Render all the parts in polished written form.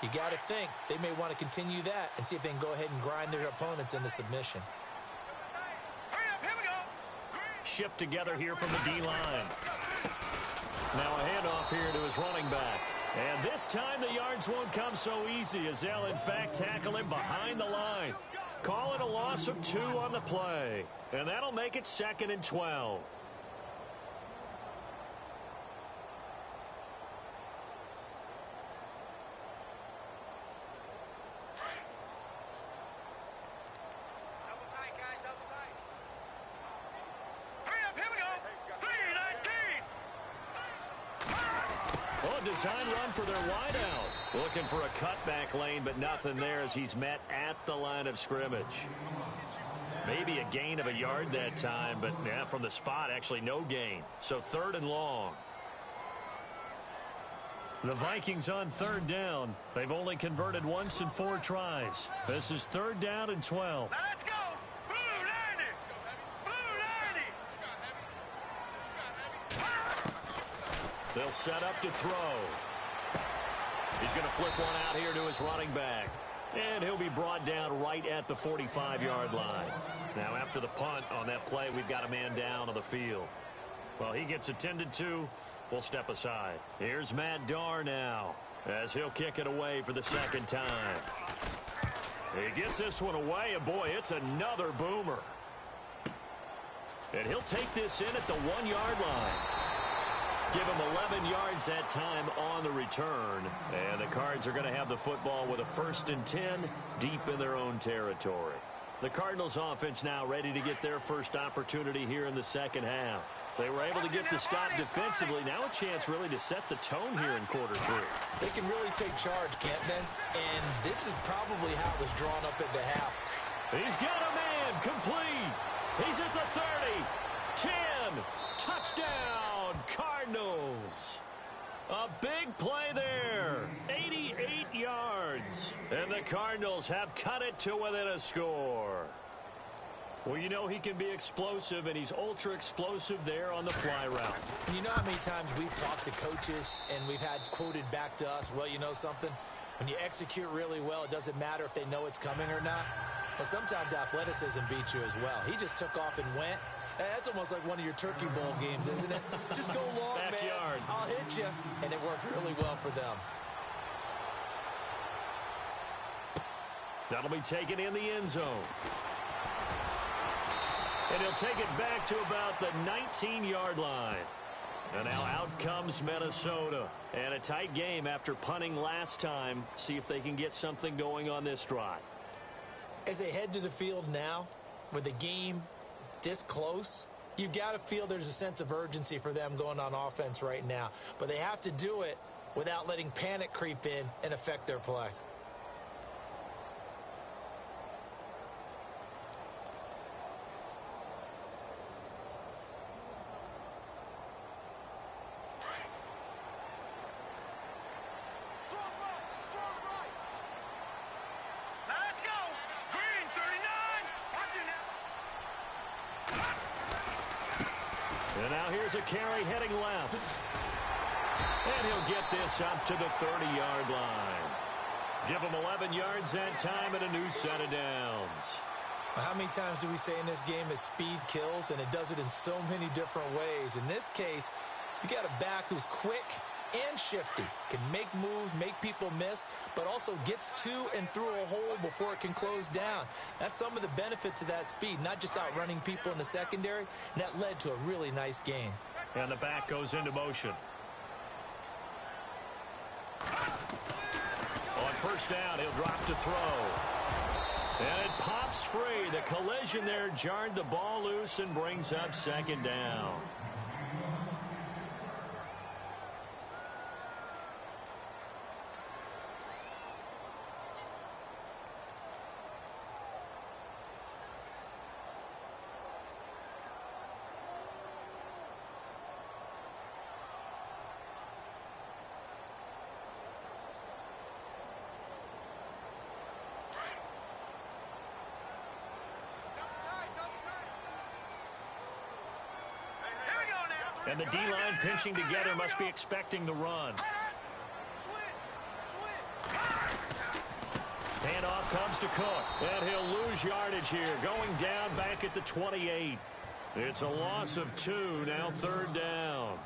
You got to think they may want to continue that and see if they can go ahead and grind their opponents into submission. Shift together here from the D-line. Now a handoff here to his running back. And this time the yards won't come so easy as they'll, in fact, tackle him behind the line. Call it a loss of 2 on the play. And that'll make it 2nd and 12. Design run for their wideout. Looking for a cutback lane, but nothing there as he's met at the line of scrimmage. Maybe a gain of a yard that time, but yeah, from the spot, actually no gain. So 3rd and long. The Vikings on 3rd down. They've only converted once in 4 tries. This is 3rd down and 12. Let's go! Blue 90! Blue 90! They'll set up to throw. He's going to flip one out here to his running back. And he'll be brought down right at the 45-yard line. Now, after the punt on that play, we've got a man down on the field. Well, he gets attended to. We'll step aside. Here's Matt Darr now as he'll kick it away for the 2nd time. He gets this one away, and boy, it's another boomer. And he'll take this in at the 1-yard line. Give him 11 yards that time on the return. And the Cards are going to have the football with a 1st and 10 deep in their own territory. The Cardinals offense now ready to get their first opportunity here in the 2nd half. They were able to get the stop defensively. Now a chance really to set the tone here in quarter 3. They can really take charge, can't they? And this is probably how it was drawn up at the half. He's got a man complete. He's at the 30. 10. Touchdown, Cardinals. A big play there. 88 yards. And the Cardinals have cut it to within a score. Well, you know he can be explosive, and he's ultra-explosive there on the fly route. And you know how many times we've talked to coaches and we've had quoted back to us, well, you know something? When you execute really well, it doesn't matter if they know it's coming or not. Well, sometimes athleticism beats you as well. He just took off and went. That's almost like one of your Turkey Bowl games, isn't it? Just go long, Backyard. man. I'll hit you. And it worked really well for them. That'll be taken in the end zone. And he'll take it back to about the 19-yard line. And now out comes Minnesota. And a tight game after punting last time. See if they can get something going on this drive. As they head to the field now, with the game this close, you've got to feel there's a sense of urgency for them going on offense right now. But they have to do it without letting panic creep in and affect their play. A carry heading left. And he'll get this up to the 30-yard line. Give him 11 yards that time and a new set of downs. Well, how many times do we say in this game that speed kills, and it does it in so many different ways? In this case, you got a back who's quick and shifty, can make moves, make people miss, but also gets to and through a hole before it can close down. That's some of the benefits of that speed, not just outrunning people in the secondary, and that led to a really nice game. And the back goes into motion. On 1st down, he'll drop to throw. And it pops free. The collision there jarred the ball loose and brings up 2nd down. And the D-line pinching together must be expecting the run. comes to Cook, and he'll lose yardage here, going down back at the 28. It's a loss of 2, now 3rd down.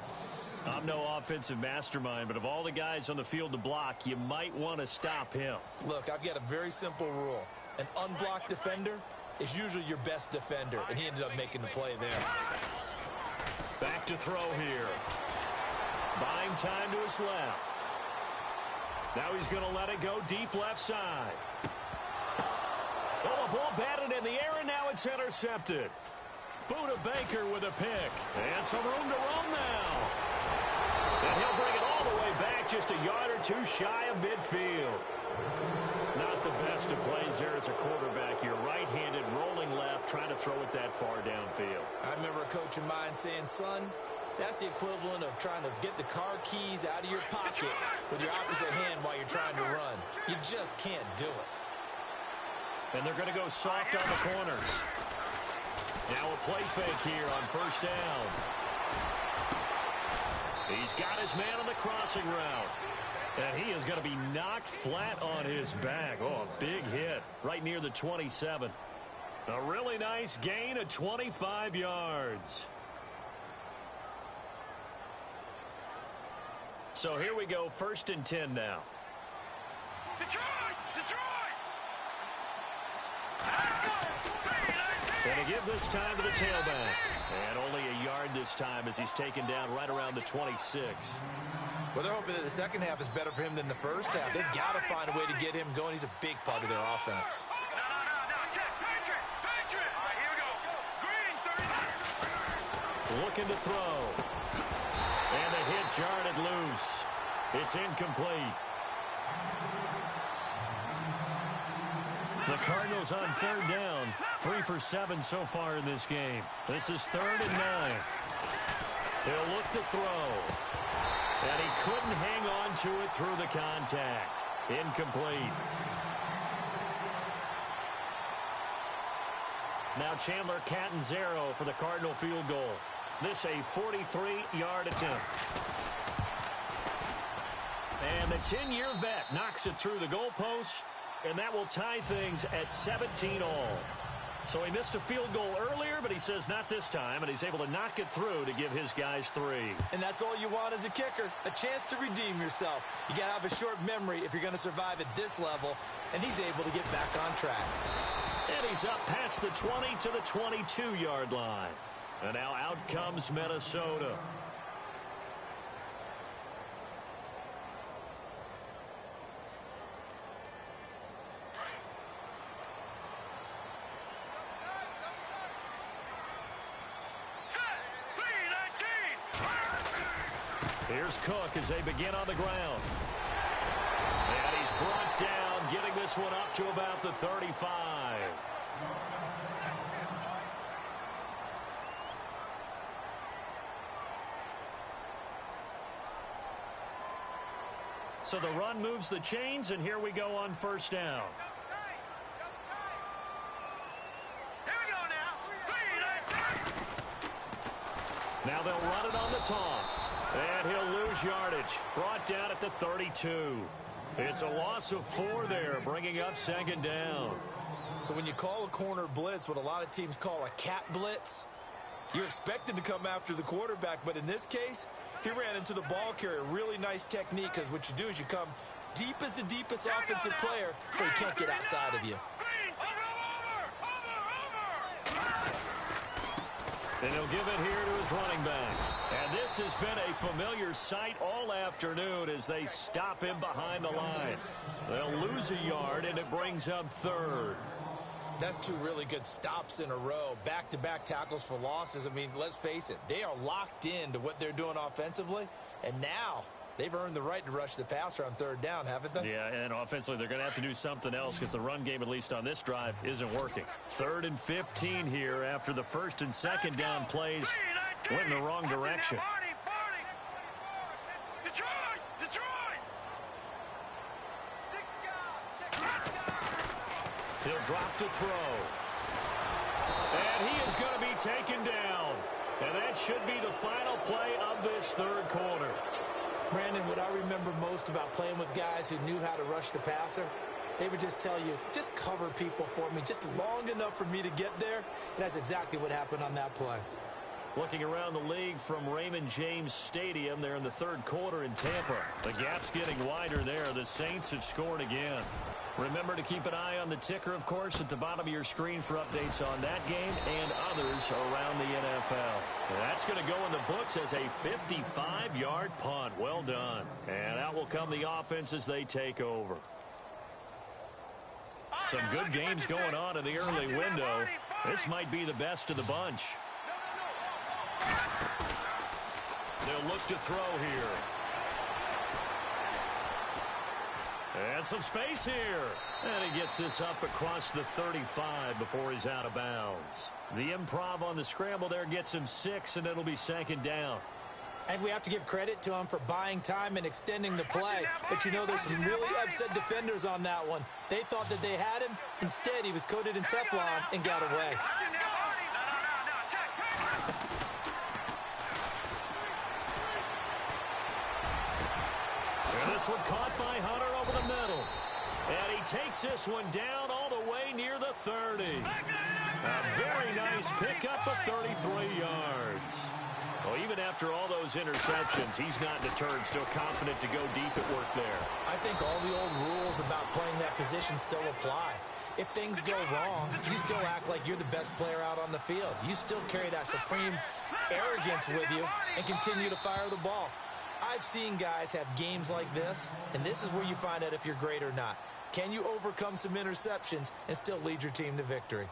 I'm no offensive mastermind, but of all the guys on the field to block, you might want to stop him. Look, I've got a very simple rule. An unblocked defender is usually your best defender, and he ended up making the play there. Back to throw here. Buying time to his left. Now he's going to let it go deep left side. Oh, a ball batted in the air, and now it's intercepted. Buda Baker with a pick. And some room to roam now. And he'll bring it all the way back, just a yard or 2 shy of midfield. Not the best of plays there as a quarterback. You're right-handed, rolling left, trying to throw it that far downfield. I remember a coach of mine saying, son, that's the equivalent of trying to get the car keys out of your pocket with your opposite hand while you're trying to run. You just can't do it. And they're going to go soft on the corners. Now a play fake here on 1st down. He's got his man on the crossing route. And he is going to be knocked flat on his back. Oh, a big hit right near the 27. A really nice gain of 25 yards. So here we go, 1st and 10 now. Detroit! And to give this time to the tailback. And only a yard this time as he's taken down right around the 26. Well, they're hoping that the second half is better for him than the first half. They've got to find a way to get him going. He's a big part of their offense. No. Patriot! All right, here we go. Green, 30. Looking to throw. And the hit jarred it loose. It's incomplete. The Cardinals on 3rd down. 3 for 7 so far in this game. This is 3rd and 9. He'll look to throw. And he couldn't hang on to it through the contact. Incomplete. Now Chandler Catanzaro for the Cardinal field goal. This a 43-yard attempt. And the 10-year vet knocks it through the goalpost. And that will tie things at 17 all. So he missed a field goal earlier, but he says not this time, and he's able to knock it through to give his guys 3. And that's all you want as a kicker, a chance to redeem yourself. You got to have a short memory if you're going to survive at this level, and he's able to get back on track. And he's up past the 20 to the 22-yard line. And now out comes Minnesota. Here's Cook as they begin on the ground. And he's brought down, getting this one up to about the 35. So the run moves the chains, and here we go on 1st down. Now they'll run it on the toss. And he'll lose yardage. Brought down at the 32. It's a loss of 4 there, bringing up 2nd down. So when you call a corner blitz, what a lot of teams call a cat blitz, you're expected to come after the quarterback. But in this case, he ran into the ball carrier. Really nice technique, because what you do is you come deep as the deepest offensive player so he can't get outside of you. And he'll give it here to his running back. And this has been a familiar sight all afternoon as they stop him behind the line. They'll lose a yard, and it brings up 3rd. That's 2 really good stops in a row. Back-to-back tackles for losses. I mean, let's face it, they are locked into what they're doing offensively. And now they've earned the right to rush the passer on 3rd down, haven't they? Yeah, and offensively, they're going to have to do something else because the run game, at least on this drive, isn't working. 3rd and 15 here after the 1st and 2nd down plays went in the wrong direction. He'll drop to throw. And he is going to be taken down. And that should be the final play of this 3rd quarter. Brandon, what I remember most about playing with guys who knew how to rush the passer They would just tell you, just cover people for me, just long enough for me to get there. And that's exactly what happened on that play. Looking around the league from Raymond James Stadium, they're in the third quarter in Tampa. The gap's getting wider there. The Saints have scored again. Remember to keep an eye on the ticker, of course, at the bottom of your screen for updates on that game and others around the NFL. That's going to go in the books as a 55-yard punt. Well done. And out will come the offense as they take over. Some good games going on in the early window. This might be the best of the bunch. They'll look to throw here. And some space here. And he gets this up across the 35 before he's out of bounds. The improv on the scramble there gets him 6, and it'll be second down. And we have to give credit to him for buying time and extending the play. But you know, there's some really upset defenders on that one. They thought that they had him. Instead, he was coated in Teflon and got away. And this one caught by Hunter over the middle. And he takes this one down all the way near the 30. A very nice pickup of 33 yards. Well, even after all those interceptions, he's not deterred, still confident to go deep at work there. I think all the old rules about playing that position still apply. If things go wrong, you still act like you're the best player out on the field. You still carry that supreme arrogance with you and continue to fire the ball. I've seen guys have games like this, and this is where you find out if you're great or not. Can you overcome some interceptions and still lead your team to victory?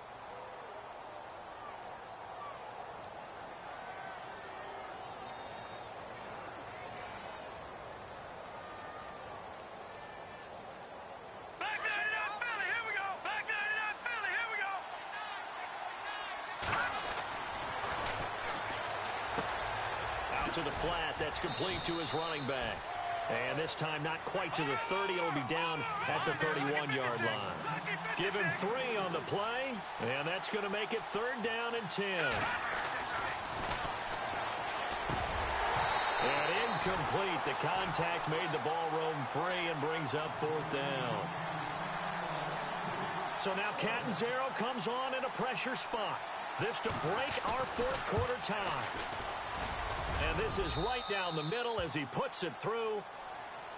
To the flat, that's complete to his running back. And this time not quite to the 30. It'll be down at the 31-yard line. Give him 3 on the play, and that's going to make it third down and 10. And incomplete. The contact made the ball roam free and brings up fourth down. So now Catanzaro comes on in a pressure spot. This to break our fourth quarter tie. And this is right down the middle as he puts it through.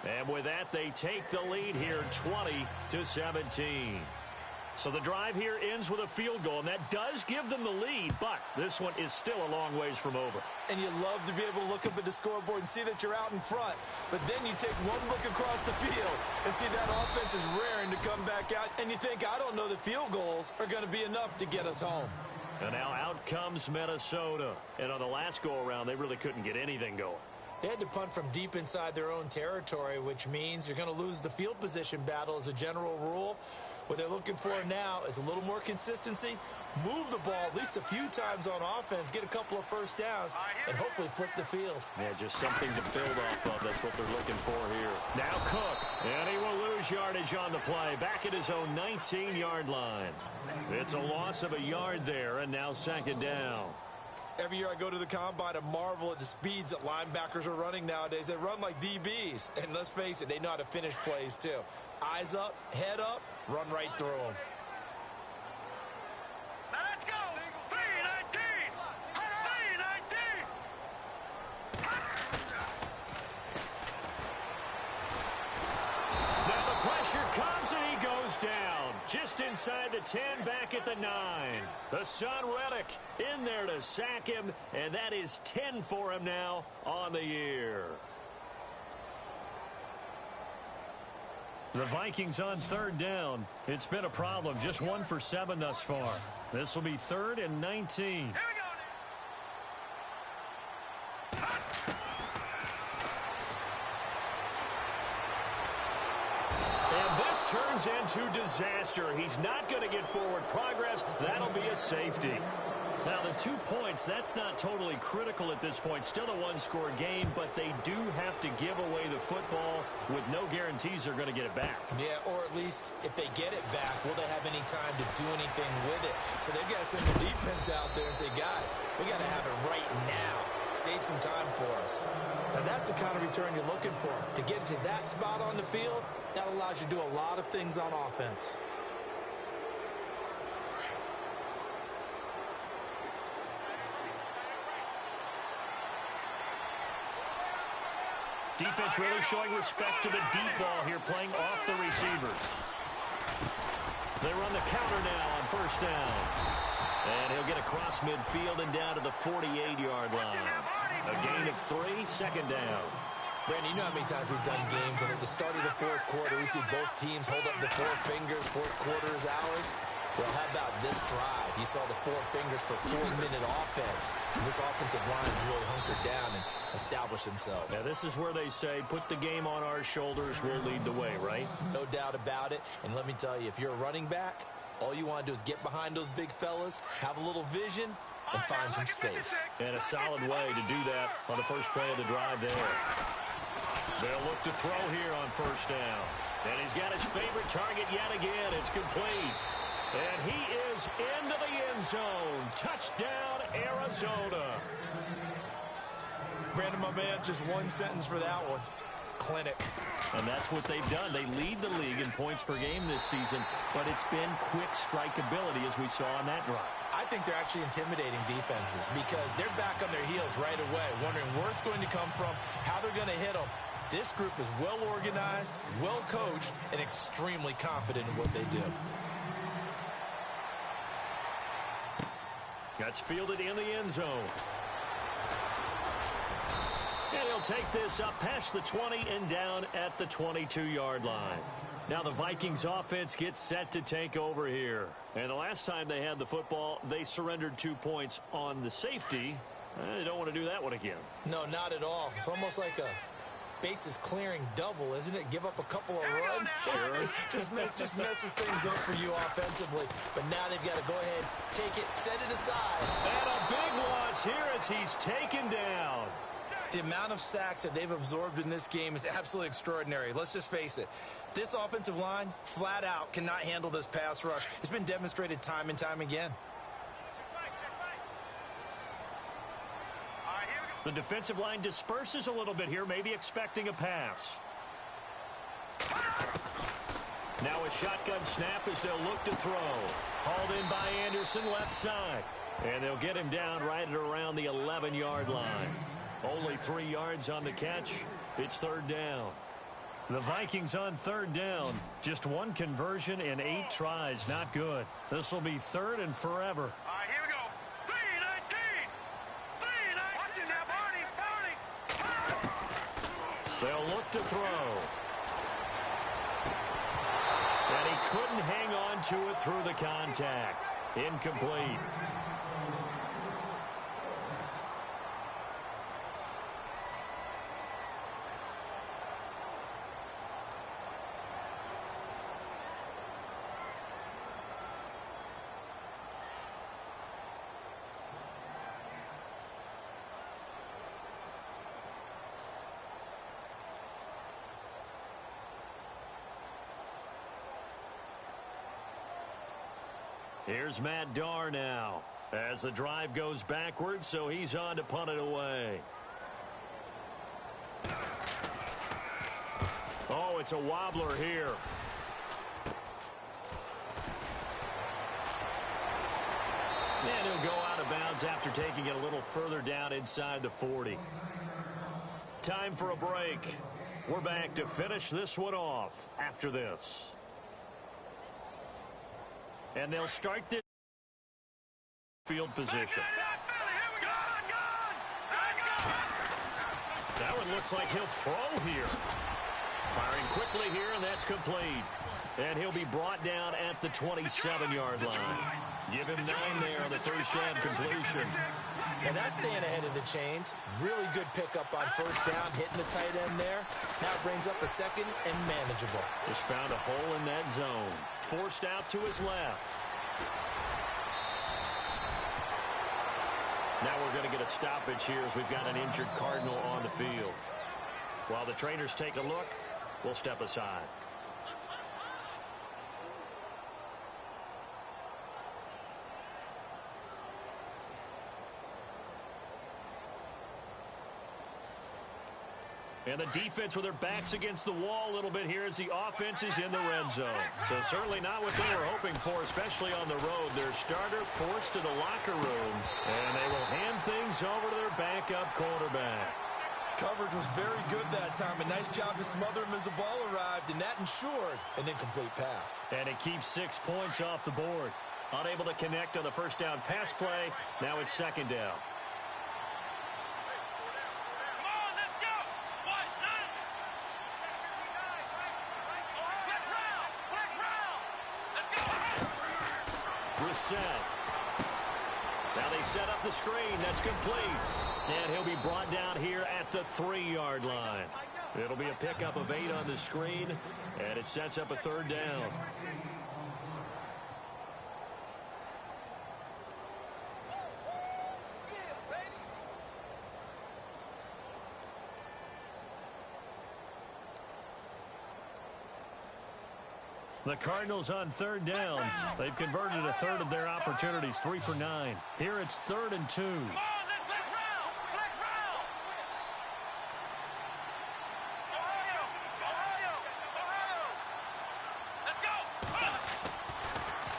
And with that, they take the lead here 20-17. So the drive here ends with a field goal, and that does give them the lead, but this one is still a long ways from over. And you love to be able to look up at the scoreboard and see that you're out in front. But then you take one look across the field and see that offense is raring to come back out. And you think, I don't know that field goals are going to be enough to get us home. And now out comes Minnesota. And on the last go-around, they really couldn't get anything going. They had to punt from deep inside their own territory, which means you're going to lose the field position battle as a general rule. What they're looking for now is a little more consistency, move the ball at least a few times on offense, get a couple of first downs, and hopefully flip the field. Yeah, just something to build off of. That's what they're looking for here. Now Cook, and he will lose yardage on the play, back at his own 19-yard line. It's a loss of a yard there, and now second down. Every year I go to the combine and marvel at the speeds that linebackers are running nowadays. They run like DBs. And let's face it, they know how to finish plays too. Eyes up, head up, run right through them. Let's go! 319! 319! Now the pressure comes and he goes down. Just inside the 10, back at the 9. The son Reddick in there to sack him, and that is 10 for him now on the year. The Vikings on third down. It's been a problem. Just 1 for 7 thus far. This will be 3rd and 19. Here we go! Turns into disaster. He's not going to get forward progress. That'll be a safety. Now, the 2 points, that's not totally critical at this point. Still a one-score game, but they do have to give away the football with no guarantees they're going to get it back. Yeah, or at least if they get it back, will they have any time to do anything with it? So they've got to send the defense out there and say, guys, we got to have it right now. save some time for us. Now, that's the kind of return you're looking for. To get to that spot on the field, that allows you to do a lot of things on offense. Defense really showing respect to the deep ball here, playing off the receivers. They run the counter now on first down. And he'll get across midfield and down to the 48-yard line. A gain of 3, second down. Brandon, you know how many times we've done games, and at the start of the fourth quarter, we see both teams hold up the 4 fingers, fourth quarter is ours. Well, how about this drive? You saw the 4 fingers for 4-minute offense. And this offensive line is really hunkered down and established themselves. Now, this is where they say, put the game on our shoulders, we'll lead the way, right? No doubt about it. And let me tell you, if you're a running back, all you want to do is get behind those big fellas, have a little vision, and find some space. And a solid way to do that on the first play of the drive there. They'll look to throw here on first down. And he's got his favorite target yet again. It's complete. And he is into the end zone. Touchdown, Arizona. Brandon, my man, just one sentence for that one. Clinic. And that's what they've done. They lead the league in points per game this season, but it's been quick strikeability as we saw on that drive. I think they're actually intimidating defenses because they're back on their heels right away, wondering where it's going to come from, how they're going to hit them. This group is well organized, well coached, and extremely confident in what they do. That's fielded in the end zone. And he'll take this up past the 20 and down at the 22-yard line. Now the Vikings offense gets set to take over here. And the last time they had the football, they surrendered 2 points on the safety. They don't want to do that one again. No, not at all. It's almost like a bases clearing double, isn't it? Give up a couple of runs. Sure. just messes things up for you offensively. But now they've got to go ahead, take it, set it aside. And a big loss here as he's taken down. The amount of sacks that they've absorbed in this game is absolutely extraordinary. Let's just face it. This offensive line, flat out, cannot handle this pass rush. It's been demonstrated time and time again. The defensive line disperses a little bit here, maybe expecting a pass. Now a shotgun snap as they'll look to throw. Hauled in by Anderson, left side. And they'll get him down right at around the 11-yard line. Only 3 yards on the catch. It's third down. The Vikings on third down. Just 1 conversion in 8 tries. Not good. This will be third and forever. All right, here we go. 3-19. 3-19. Watch it now, Barney. They'll look to throw. And he couldn't hang on to it through the contact. Incomplete. Here's Matt Darr now as the drive goes backwards, so he's on to punt it away. Oh, it's a wobbler here. And he'll go out of bounds after taking it a little further down inside the 40. Time for a break. We're back to finish this one off after this. And they'll start this field position. That one looks like he'll throw here. Firing quickly here, and that's complete. And he'll be brought down at the 27-yard line. Give him 9 there on the first down completion. And that's staying ahead of the chains. Really good pickup on first down, hitting the tight end there. Now it brings up a second and manageable. Just found a hole in that zone. Forced out to his left. Now we're going to get a stoppage here as we've got an injured Cardinal on the field. While the trainers take a look, we'll step aside. And the defense with their backs against the wall a little bit here as the offense is in the red zone. So certainly not what they were hoping for, especially on the road. Their starter forced to the locker room, and they will hand things over to their backup quarterback. Coverage was very good that time. A nice job to smother him as the ball arrived, and that ensured an incomplete pass. And it keeps 6 points off the board. Unable to connect on the first down pass play. Now it's second down. Now they set up the screen. That's complete. And he'll be brought down here at the 3-yard line. It'll be a pickup of 8 on the screen, and it sets up a third down. The Cardinals on third down. They've converted a third of their opportunities, 3 for 9. Here it's 3rd and 2.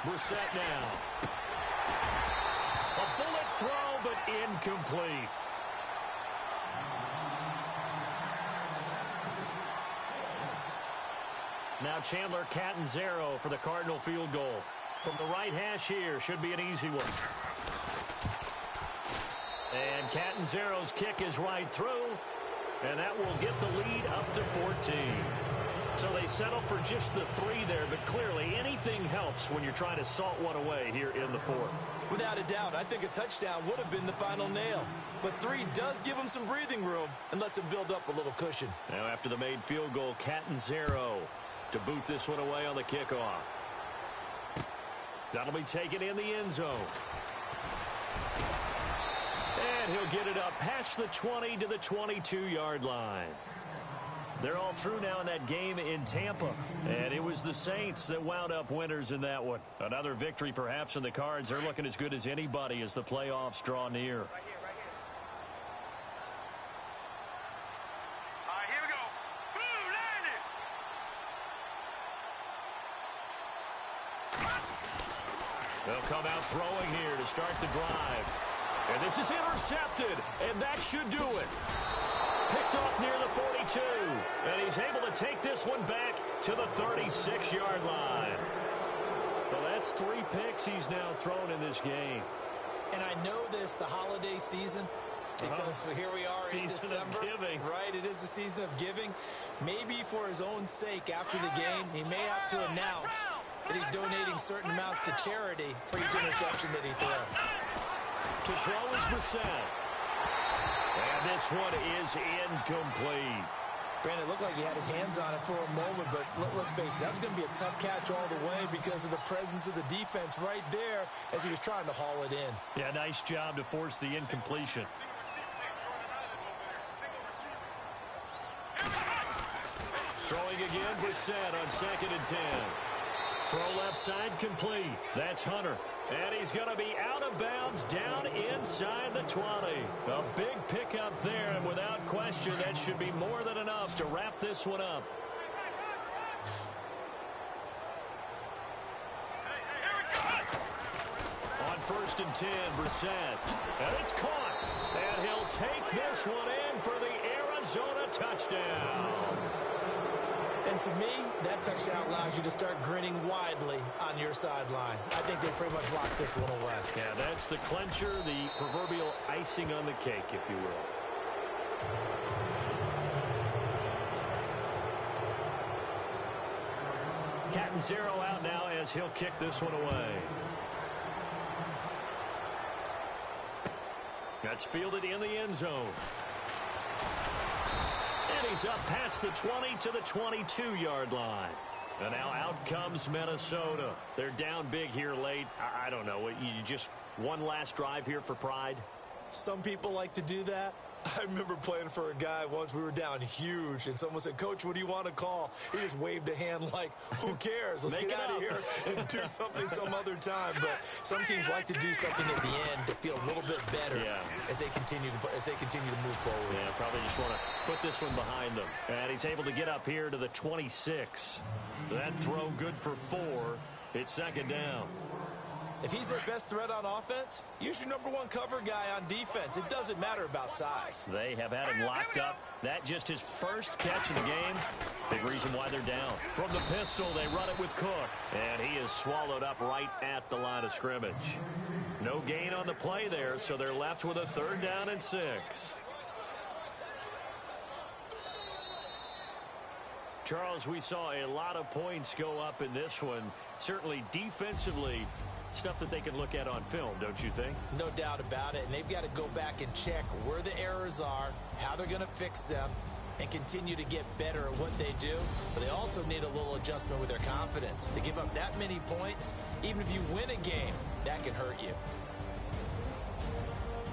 Brissett now. A bullet throw, but incomplete. Now Chandler Catanzaro for the Cardinal field goal. From the right hash here, should be an easy one. And Catanzaro's kick is right through, and that will get the lead up to 14. So they settle for just the 3 there, but clearly anything helps when you're trying to salt one away here in the 4th. Without a doubt, I think a touchdown would have been the final nail. But 3 does give him some breathing room and lets him build up a little cushion. Now after the made field goal, Catanzaro to boot this one away on the kickoff. That'll be taken in the end zone. And he'll get it up past the 20 to the 22-yard line. They're all through now in that game in Tampa. And it was the Saints that wound up winners in that one. Another victory perhaps in the cards. They're looking as good as anybody as the playoffs draw near. They'll come out throwing here to start the drive. And this is intercepted, and that should do it. Picked off near the 42, and he's able to take this one back to the 36-yard line. Well, that's 3 picks he's now thrown in this game. And I know this, the holiday season, because here we are in December. Season of giving. Right, it is the season of giving. Maybe for his own sake after the game, he may have to announce that he's donating certain amounts to charity for each interception that he throws. To throw is Brissett. And this one is incomplete. Brandon, it looked like he had his hands on it for a moment, but let's face it, that was going to be a tough catch all the way because of the presence of the defense right there as he was trying to haul it in. Yeah, nice job to force the incompletion. Throwing again, Brissett on 2nd and 10. Throw left side complete. That's Hunter. And he's going to be out of bounds down inside the 20. A big pickup there, and without question, that should be more than enough to wrap this one up. On 1st and 10, Brissett. And it's caught. And he'll take this one in for the Arizona touchdown. And to me, that touchdown allows you to start grinning widely on your sideline. I think they pretty much locked this one away. Yeah, that's the clincher, the proverbial icing on the cake, if you will. Catanzaro out now as he'll kick this one away. That's fielded in the end zone. And he's up past the 20 to the 22-yard line. And now out comes Minnesota. They're down big here late. I don't know. You just one last drive here for pride? Some people like to do that. I remember playing for a guy once. We were down huge, and someone said, "Coach, what do you want to call?" He just waved a hand like, who cares? Let's get out of here and do something some other time. But some teams like to do something at the end to feel a little bit better as they continue to move forward. Yeah, probably just want to put this one behind them. And he's able to get up here to the 26. That throw good for 4. It's second down. If he's their best threat on offense, use your number 1 cover guy on defense. It doesn't matter about size. They have had him locked up. That just his first catch of the game. Big reason why they're down. From the pistol, they run it with Cook. And he is swallowed up right at the line of scrimmage. No gain on the play there, so they're left with a 3rd down and 6. Charles, we saw a lot of points go up in this one. Certainly defensively, stuff that they can look at on film, don't you think? No doubt about it. And they've got to go back and check where the errors are, how they're going to fix them, and continue to get better at what they do. But they also need a little adjustment with their confidence. To give up that many points, even if you win a game, that can hurt you.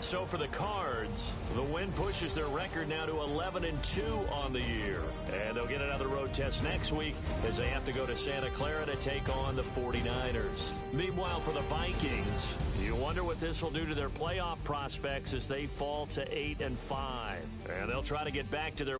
So for the Cards, the win pushes their record now to 11-2 on the year. And they'll get another road test next week as they have to go to Santa Clara to take on the 49ers. Meanwhile, for the Vikings, you wonder what this will do to their playoff prospects as they fall to 8-5. And they'll try to get back to their